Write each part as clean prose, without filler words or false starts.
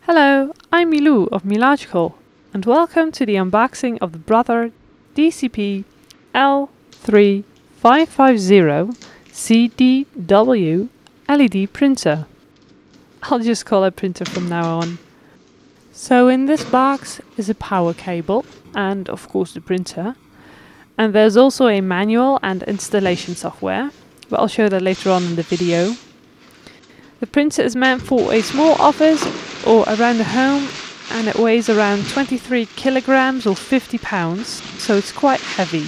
Hello, I'm Milou of Milogical, and welcome to the unboxing of the Brother DCP-L3550CDW LED printer. I'll just call it printer from now on. So in this box is a power cable and of course the printer. And there's also a manual and installation software, but I'll show that later on in the video. The printer is meant for a small office or around the home, and it weighs around 23 kilograms or 50 pounds, so it's quite heavy.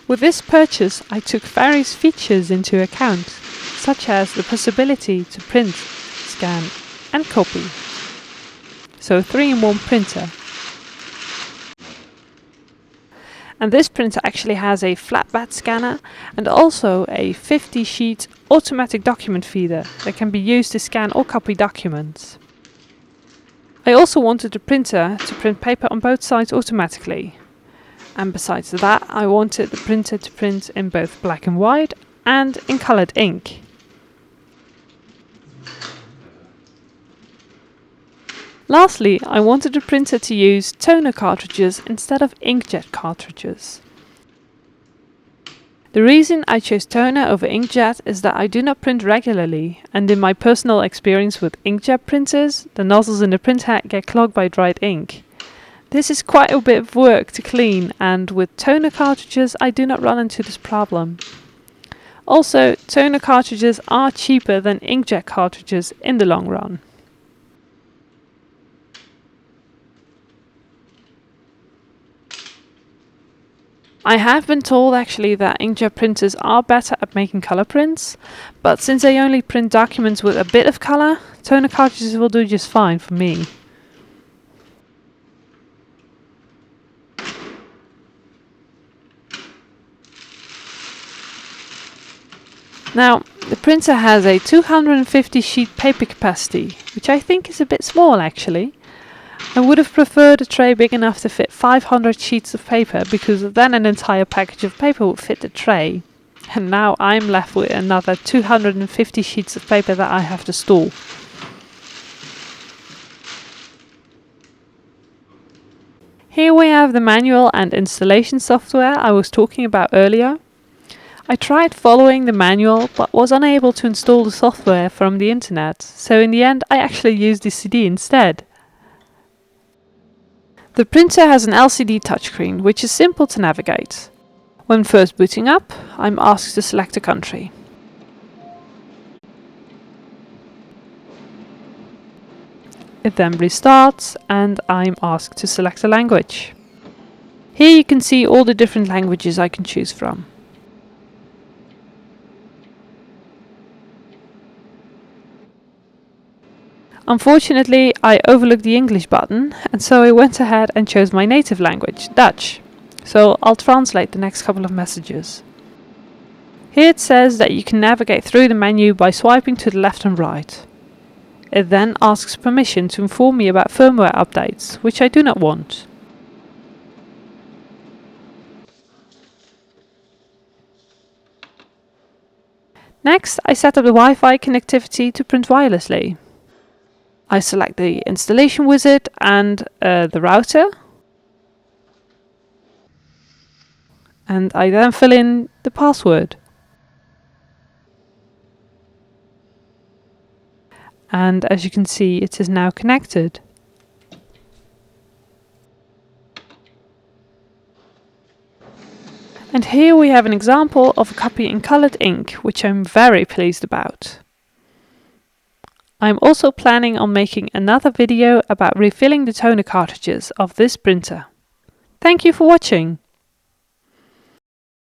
With this purchase, I took various features into account, such as the possibility to print, scan and copy. So a 3-in-1 printer. And this printer actually has a flatbed scanner and also a 50-sheet automatic document feeder that can be used to scan or copy documents. I also wanted the printer to print paper on both sides automatically. And besides that, I wanted the printer to print in both black and white and in colored ink. Lastly, I wanted the printer to use toner cartridges instead of inkjet cartridges. The reason I chose toner over inkjet is that I do not print regularly, and in my personal experience with inkjet printers, the nozzles in the printhead get clogged by dried ink. This is quite a bit of work to clean, and with toner cartridges I do not run into this problem. Also, toner cartridges are cheaper than inkjet cartridges in the long run. I have been told actually that inkjet printers are better at making color prints, but since I only print documents with a bit of color, toner cartridges will do just fine for me. Now, the printer has a 250 sheet paper capacity, which I think is a bit small actually. I would have preferred a tray big enough to fit 500 sheets of paper, because then an entire package of paper would fit the tray. And now I'm left with another 250 sheets of paper that I have to store. Here we have the manual and installation software I was talking about earlier. I tried following the manual but was unable to install the software from the internet, so in the end I actually used the CD instead. The printer has an LCD touchscreen, which is simple to navigate. When first booting up, I'm asked to select a country. It then restarts and I'm asked to select a language. Here you can see all the different languages I can choose from. Unfortunately, I overlooked the English button, and so I went ahead and chose my native language, Dutch. So I'll translate the next couple of messages. Here it says that you can navigate through the menu by swiping to the left and right. It then asks permission to inform me about firmware updates, which I do not want. Next, I set up the Wi-Fi connectivity to print wirelessly. I select the installation wizard and the router, and I then fill in the password. And as you can see, it is now connected. And here we have an example of a copy in colored ink, which I'm very pleased about. I'm also planning on making another video about refilling the toner cartridges of this printer. Thank you for watching!